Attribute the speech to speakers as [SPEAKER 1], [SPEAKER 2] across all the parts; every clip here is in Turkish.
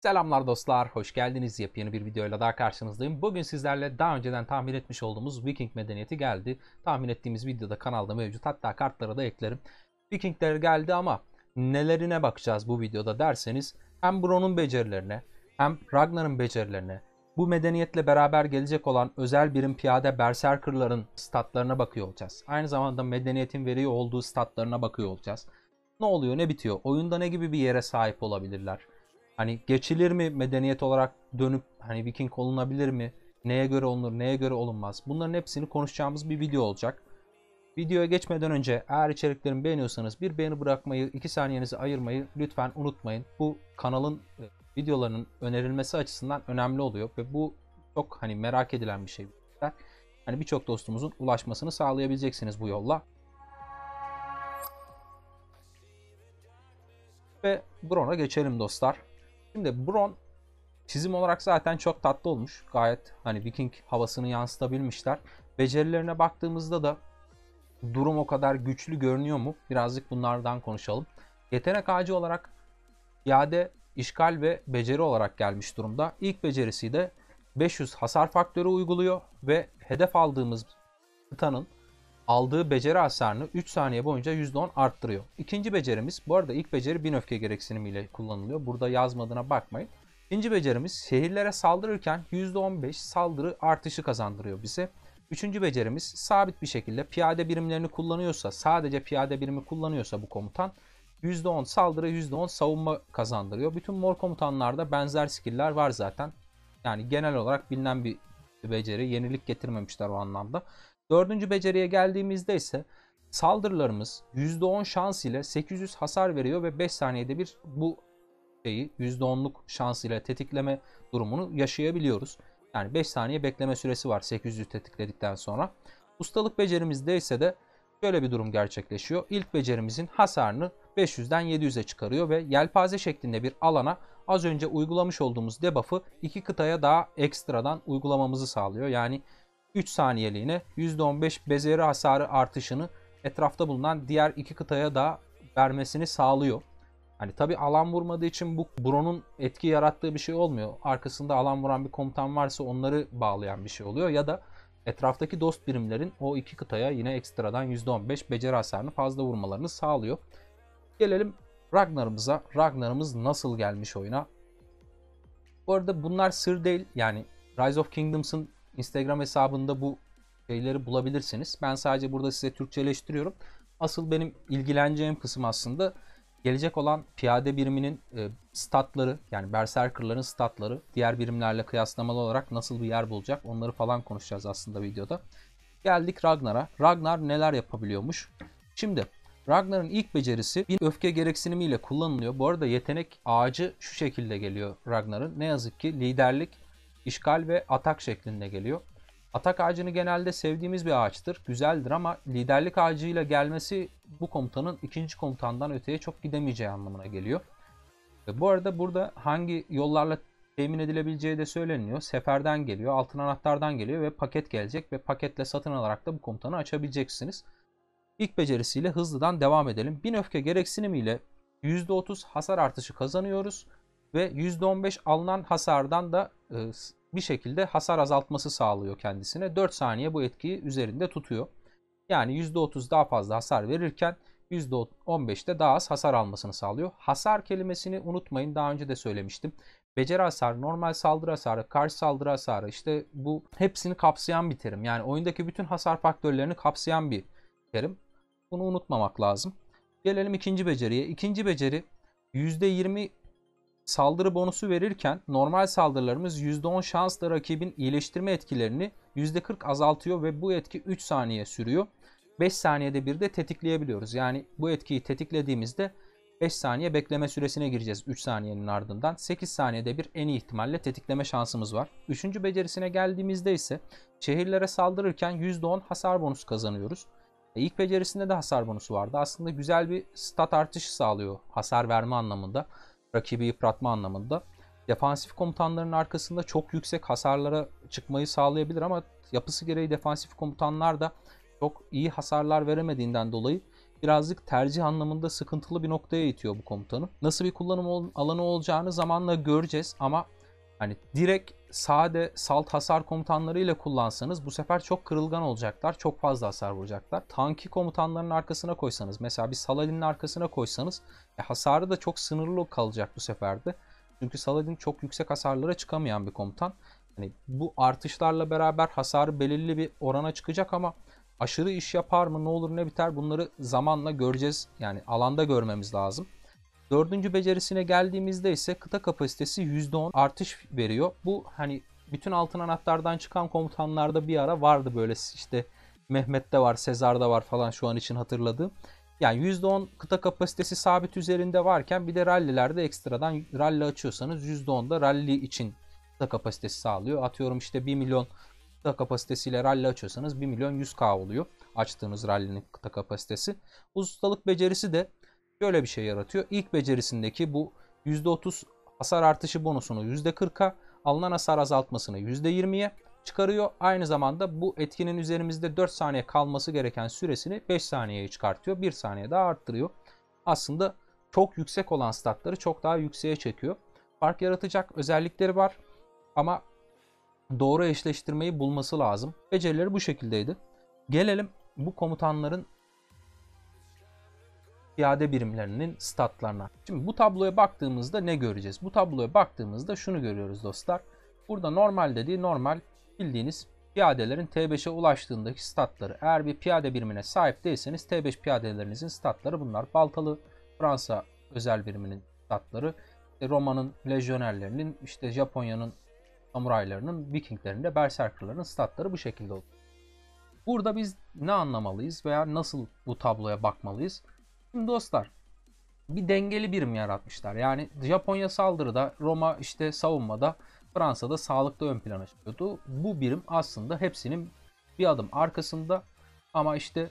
[SPEAKER 1] Selamlar dostlar, hoş geldiniz. Yepyeni bir videoyla daha karşınızdayım. Bugün sizlerle daha önceden tahmin etmiş olduğumuz Viking medeniyeti geldi. Tahmin ettiğimiz videoda kanalda mevcut. Hatta kartlara da eklerim. Vikingler geldi ama nelerine bakacağız bu videoda derseniz hem Bron'un becerilerine hem Ragnar'ın becerilerine, bu medeniyetle beraber gelecek olan özel birim piyade berserkerların statlarına bakıyor olacağız. Aynı zamanda medeniyetin veriyor olduğu statlarına bakıyor olacağız. Ne oluyor, ne bitiyor? Oyunda ne gibi bir yere sahip olabilirler? Hani geçilir mi medeniyet olarak dönüp hani Viking olunabilir mi? Neye göre olunur, neye göre olunmaz? Bunların hepsini konuşacağımız bir video olacak. Videoya geçmeden önce eğer içeriklerimi beğeniyorsanız bir beğeni bırakmayı, 2 saniyenizi ayırmayı lütfen unutmayın. Bu kanalın videolarının önerilmesi açısından önemli oluyor ve bu çok hani merak edilen bir şey. Hani birçok dostumuzun ulaşmasını sağlayabileceksiniz bu yolla. Ve Bron'a geçelim dostlar. Şimdi Bron çizim olarak zaten çok tatlı olmuş. Gayet hani Viking havasını yansıtabilmişler. Becerilerine baktığımızda da durum o kadar güçlü görünüyor mu? Birazcık bunlardan konuşalım. Yetenek ağacı olarak piyade, işgal ve beceri olarak gelmiş durumda. İlk becerisi de 500 hasar faktörü uyguluyor ve hedef aldığımız kıtanın aldığı beceri hasarını 3 saniye boyunca %10 arttırıyor. İkinci becerimiz, bu arada ilk beceri 1000 öfke gereksinimiyle kullanılıyor. Burada yazmadığına bakmayın. İkinci becerimiz şehirlere saldırırken %15 saldırı artışı kazandırıyor bize. Üçüncü becerimiz sabit bir şekilde piyade birimlerini kullanıyorsa, sadece piyade birimi kullanıyorsa bu komutan %10 saldırı, %10 savunma kazandırıyor. Bütün mor komutanlarda benzer skill'ler var zaten. Yani genel olarak bilinen bir beceri, yenilik getirmemişler o anlamda. Dördüncü beceriye geldiğimizde ise saldırılarımız %10 şans ile 800 hasar veriyor ve 5 saniyede bir bu şeyi %10'luk şans ile tetikleme durumunu yaşayabiliyoruz. Yani 5 saniye bekleme süresi var 800'ü tetikledikten sonra. Ustalık becerimizde ise de şöyle bir durum gerçekleşiyor. İlk becerimizin hasarını 500'den 700'e çıkarıyor ve yelpaze şeklinde bir alana az önce uygulamış olduğumuz debuff'ı 2 kıtaya daha ekstradan uygulamamızı sağlıyor. Yani 3 saniyeliğine %15 beceri hasarı artışını etrafta bulunan diğer 2 kıtaya da vermesini sağlıyor. Hani tabi alan vurmadığı için bu Bron'un etki yarattığı bir şey olmuyor. Arkasında alan vuran bir komutan varsa onları bağlayan bir şey oluyor. Ya da etraftaki dost birimlerin o iki kıtaya yine ekstradan %15 beceri hasarını fazla vurmalarını sağlıyor. Gelelim Ragnar'ımıza. Ragnar'ımız nasıl gelmiş oyuna? Bu arada bunlar sır değil. Yani Rise of Kingdoms'ın Instagram hesabında bu şeyleri bulabilirsiniz. Ben sadece burada size Türkçeleştiriyorum. Asıl benim ilgileneceğim kısım aslında gelecek olan piyade biriminin statları, yani berserkerların statları diğer birimlerle kıyaslamalı olarak nasıl bir yer bulacak onları falan konuşacağız aslında videoda. Geldik Ragnar'a. Ragnar neler yapabiliyormuş? Şimdi Ragnar'ın ilk becerisi bir öfke gereksinimiyle kullanılıyor. Bu arada yetenek ağacı şu şekilde geliyor Ragnar'ın. Ne yazık ki liderlik, işgal ve atak şeklinde geliyor. Atak ağacını genelde sevdiğimiz bir ağaçtır. Güzeldir ama liderlik ağacıyla gelmesi bu komutanın ikinci komutandan öteye çok gidemeyeceği anlamına geliyor. Ve bu arada burada hangi yollarla temin edilebileceği de söyleniyor. Seferden geliyor, altın anahtardan geliyor ve paket gelecek ve paketle satın alarak da bu komutanı açabileceksiniz. İlk becerisiyle hızlıdan devam edelim. 1000 öfke gereksinimiyle %30 hasar artışı kazanıyoruz ve %15 alınan hasardan da bir şekilde hasar azaltması sağlıyor kendisine. 4 saniye bu etkiyi üzerinde tutuyor. Yani %30 daha fazla hasar verirken %15'te daha az hasar almasını sağlıyor. Hasar kelimesini unutmayın, daha önce de söylemiştim. Beceri hasarı, normal saldırı hasarı, karşı saldırı hasarı, işte bu hepsini kapsayan bir terim. Yani oyundaki bütün hasar faktörlerini kapsayan bir terim. Bunu unutmamak lazım. Gelelim ikinci beceriye. İkinci beceri %20 saldırı bonusu verirken normal saldırılarımız %10 şansla rakibin iyileştirme etkilerini %40 azaltıyor ve bu etki 3 saniye sürüyor. 5 saniyede bir de tetikleyebiliyoruz. Yani bu etkiyi tetiklediğimizde 5 saniye bekleme süresine gireceğiz 3 saniyenin ardından. 8 saniyede bir en iyi ihtimalle tetikleme şansımız var. Üçüncü becerisine geldiğimizde ise şehirlere saldırırken %10 hasar bonusu kazanıyoruz. İlk becerisinde de hasar bonusu vardı. Aslında güzel bir stat artışı sağlıyor hasar verme anlamında, rakibi yıpratma anlamında. Defansif komutanların arkasında çok yüksek hasarlara çıkmayı sağlayabilir ama yapısı gereği defansif komutanlar da çok iyi hasarlar veremediğinden dolayı birazcık tercih anlamında sıkıntılı bir noktaya itiyor bu komutanı. Nasıl bir kullanım alanı olacağını zamanla göreceğiz ama hani direkt sade salt hasar komutanlarıyla kullansanız bu sefer çok kırılgan olacaklar. Çok fazla hasar vuracaklar. Tanki komutanların arkasına koysanız, mesela bir Saladin'in arkasına koysanız hasarı da çok sınırlı kalacak bu sefer de. Çünkü Saladin çok yüksek hasarlara çıkamayan bir komutan. Hani bu artışlarla beraber hasarı belirli bir orana çıkacak ama aşırı iş yapar mı, ne olur ne biter, bunları zamanla göreceğiz. Yani alanda görmemiz lazım. Dördüncü becerisine geldiğimizde ise kıta kapasitesi %10 artış veriyor. Bu hani bütün altın anahtardan çıkan komutanlarda bir ara vardı böyle, işte Mehmet'te var, Sezar'da var falan şu an için hatırladığım. Yani %10 kıta kapasitesi sabit üzerinde varken bir de rallilerde ekstradan rally açıyorsanız %10 da rally için kıta kapasitesi sağlıyor. Atıyorum işte 1 milyon kıta kapasitesiyle rally açıyorsanız 1 milyon 100k oluyor açtığınız rallinin kıta kapasitesi. Ustalık becerisi de şöyle bir şey yaratıyor. İlk becerisindeki bu %30 hasar artışı bonusunu %40'a, alınan hasar azaltmasını %20'ye çıkarıyor. Aynı zamanda bu etkinin üzerimizde 4 saniye kalması gereken süresini 5 saniyeye çıkartıyor. 1 saniye daha arttırıyor. Aslında çok yüksek olan statları çok daha yükseğe çekiyor. Fark yaratacak özellikleri var ama doğru eşleştirmeyi bulması lazım. Becerileri bu şekildeydi. Gelelim bu komutanların piyade birimlerinin statlarına. Şimdi bu tabloya baktığımızda ne göreceğiz? Bu tabloya baktığımızda şunu görüyoruz dostlar. Burada normal dediği normal bildiğiniz piyadelerin T5'e ulaştığındaki statları. Eğer bir piyade birimine sahip değilseniz T5 piyadelerinizin statları bunlar. Baltalı Fransa özel biriminin statları, Roma'nın lejyonerlerinin, işte Japonya'nın samuraylarının, Vikinglerin de berserkerların statları bu şekilde olur. Burada biz ne anlamalıyız veya nasıl bu tabloya bakmalıyız? Şimdi dostlar, bir dengeli birim yaratmışlar. Yani Japonya saldırıda, Roma işte savunmada, Fransa'da sağlıkta ön plana çıkıyordu. Bu birim aslında hepsinin bir adım arkasında ama işte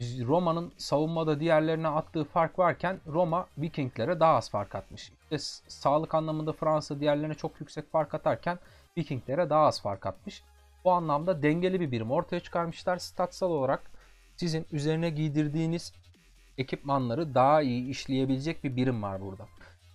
[SPEAKER 1] Roma'nın savunmada diğerlerine attığı fark varken Roma Vikinglere daha az fark atmış. İşte sağlık anlamında Fransa diğerlerine çok yüksek fark atarken Vikinglere daha az fark atmış. Bu anlamda dengeli bir birim ortaya çıkarmışlar. Statsal olarak sizin üzerine giydirdiğiniz ekipmanları daha iyi işleyebilecek bir birim var burada.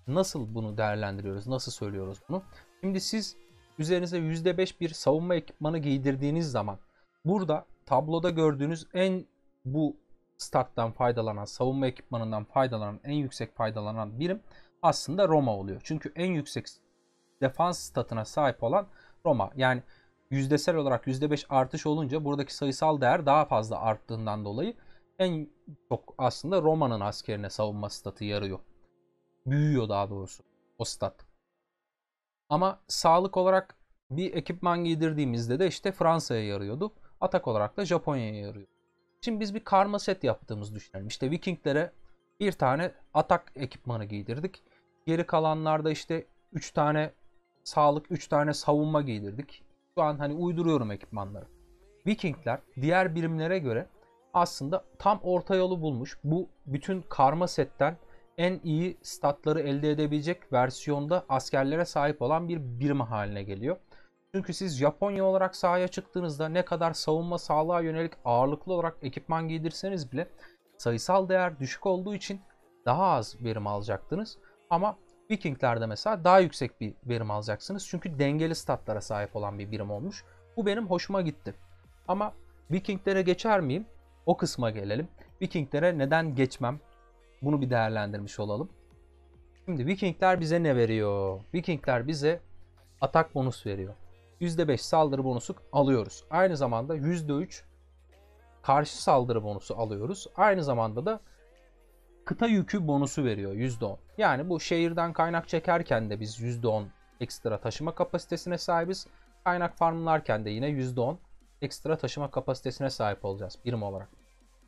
[SPEAKER 1] Nasıl bunu değerlendiriyoruz? Nasıl söylüyoruz bunu? Şimdi siz üzerinize %5 bir savunma ekipmanı giydirdiğiniz zaman burada tabloda gördüğünüz en bu stat'tan faydalanan, savunma ekipmanından faydalanan, en yüksek faydalanan birim aslında Roma oluyor. Çünkü en yüksek defans statına sahip olan Roma. Yani yüzdesel olarak %5 artış olunca buradaki sayısal değer daha fazla arttığından dolayı en çok aslında Roma'nın askerine savunma statı yarıyor. Büyüyor daha doğrusu o stat. Ama sağlık olarak bir ekipman giydirdiğimizde de işte Fransa'ya yarıyordu. Atak olarak da Japonya'ya yarıyor. Şimdi biz bir karma set yaptığımızı düşünelim. İşte Vikinglere bir tane atak ekipmanı giydirdik. Geri kalanlarda işte 3 tane sağlık, 3 tane savunma giydirdik. Şu an hani uyduruyorum ekipmanları. Vikingler diğer birimlere göre aslında tam orta yolu bulmuş. Bu bütün karma setten en iyi statları elde edebilecek versiyonda askerlere sahip olan bir birim haline geliyor. Çünkü siz Japonya olarak sahaya çıktığınızda ne kadar savunma sağlığa yönelik ağırlıklı olarak ekipman giydirseniz bile sayısal değer düşük olduğu için daha az verim alacaktınız. Ama Vikinglerde mesela daha yüksek bir verim alacaksınız. Çünkü dengeli statlara sahip olan bir birim olmuş. Bu benim hoşuma gitti. Ama Vikinglere geçer miyim? O kısma gelelim. Vikinglere neden geçmem? Bunu bir değerlendirmiş olalım. Şimdi Vikingler bize ne veriyor? Vikingler bize atak bonus veriyor. %5 saldırı bonusu alıyoruz. Aynı zamanda %3 karşı saldırı bonusu alıyoruz. Aynı zamanda da kıta yükü bonusu veriyor %10. Yani bu şehirden kaynak çekerken de biz %10 ekstra taşıma kapasitesine sahibiz. Kaynak farmlarken de yine %10 ekstra taşıma kapasitesine sahip olacağız birim olarak.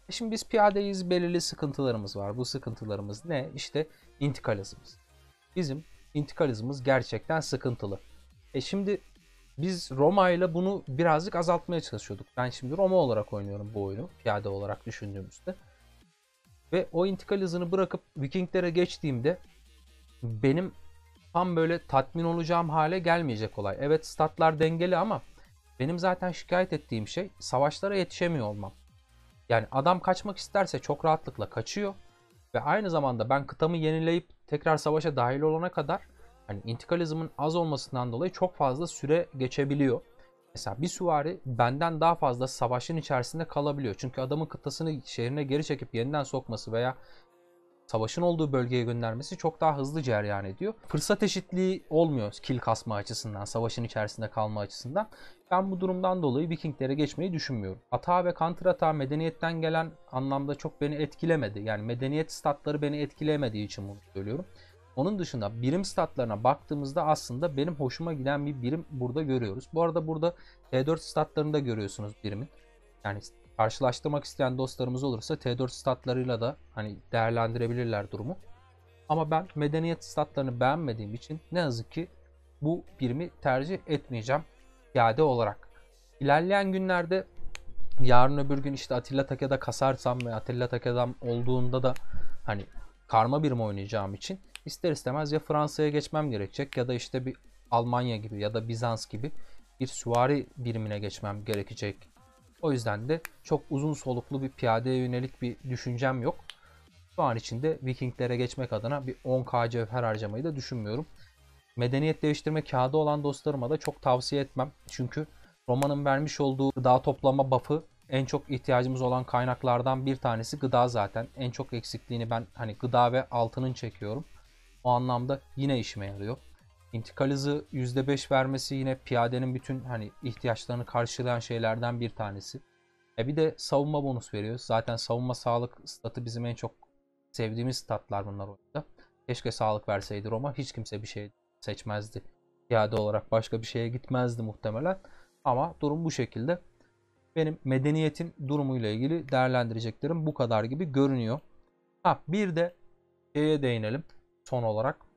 [SPEAKER 1] Şimdi biz piyadeyiz, belirli sıkıntılarımız var. Bu sıkıntılarımız ne? İşte intikal hızımız. Bizim intikal hızımız gerçekten sıkıntılı. Şimdi biz Roma ile bunu birazcık azaltmaya çalışıyorduk. Ben şimdi Roma olarak oynuyorum bu oyunu, piyade olarak düşündüğümüzde. Ve o intikal hızını bırakıp Vikinglere geçtiğimde benim tam böyle tatmin olacağım hale gelmeyecek olay. Evet, statlar dengeli ama benim zaten şikayet ettiğim şey savaşlara yetişemiyor olmam. Yani adam kaçmak isterse çok rahatlıkla kaçıyor. Ve aynı zamanda ben kıtamı yenileyip tekrar savaşa dahil olana kadar hani intikal hızımın az olmasından dolayı çok fazla süre geçebiliyor. Mesela bir süvari benden daha fazla savaşın içerisinde kalabiliyor. Çünkü adamın kıtasını şehrine geri çekip yeniden sokması veya savaşın olduğu bölgeye göndermesi çok daha hızlı cereyan ediyor. Fırsat eşitliği olmuyor kill kasma açısından, savaşın içerisinde kalma açısından. Ben bu durumdan dolayı Vikinglere geçmeyi düşünmüyorum. Hata ve counter hata medeniyetten gelen anlamda çok beni etkilemedi. Yani medeniyet statları beni etkilemediği için bunu söylüyorum. Onun dışında birim statlarına baktığımızda aslında benim hoşuma giden bir birim burada görüyoruz. Bu arada burada T4 statlarını da görüyorsunuz birimin. Yani karşılaştırmak isteyen dostlarımız olursa T4 statlarıyla da hani değerlendirebilirler durumu. Ama ben medeniyet statlarını beğenmediğim için ne yazık ki bu birimi tercih etmeyeceğim piyade olarak. İlerleyen günlerde yarın öbür gün işte Attila Take'da kasarsam ve Attila Take'dan olduğunda da hani karma birim oynayacağım için ister istemez ya Fransa'ya geçmem gerekecek ya da işte bir Almanya gibi ya da Bizans gibi bir süvari birimine geçmem gerekecek. O yüzden de çok uzun soluklu bir piyadeye yönelik bir düşüncem yok. Şu an içinde Vikinglere geçmek adına bir 10k cevher harcamayı da düşünmüyorum. Medeniyet değiştirme kağıdı olan dostlarıma da çok tavsiye etmem. Çünkü Roma'nın vermiş olduğu gıda toplama buff'ı en çok ihtiyacımız olan kaynaklardan bir tanesi gıda zaten. En çok eksikliğini ben hani gıda ve altının çekiyorum. O anlamda yine işime yarıyor. İntikal hızı %5 vermesi yine piyadenin bütün hani ihtiyaçlarını karşılayan şeylerden bir tanesi. Bir de savunma bonus veriyor. Zaten savunma sağlık statı bizim en çok sevdiğimiz statlar bunlar oyunda. Keşke sağlık verseydi Roma. Hiç kimse bir şey seçmezdi. Piyade olarak başka bir şeye gitmezdi muhtemelen. Ama durum bu şekilde. Benim medeniyetin durumuyla ilgili değerlendireceklerim bu kadar gibi görünüyor. Bir de şeye değinelim son olarak.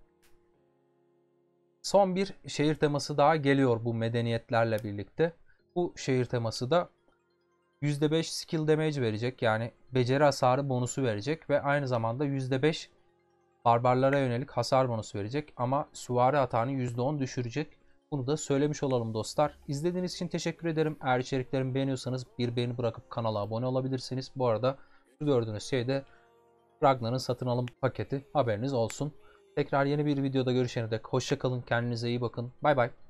[SPEAKER 1] Son bir şehir teması daha geliyor bu medeniyetlerle birlikte. Bu şehir teması da %5 skill damage verecek. Yani beceri hasarı bonusu verecek ve aynı zamanda %5 barbarlara yönelik hasar bonusu verecek. Ama süvari hatanı %10 düşürecek. Bunu da söylemiş olalım dostlar. İzlediğiniz için teşekkür ederim. Eğer içeriklerimi beğeniyorsanız bir beğeni bırakıp kanala abone olabilirsiniz. Bu arada şu gördüğünüz şey de Ragnar'ın satın alım paketi. Haberiniz olsun. Tekrar yeni bir videoda görüşene dek hoşça kalın. Kendinize iyi bakın. Bay bay.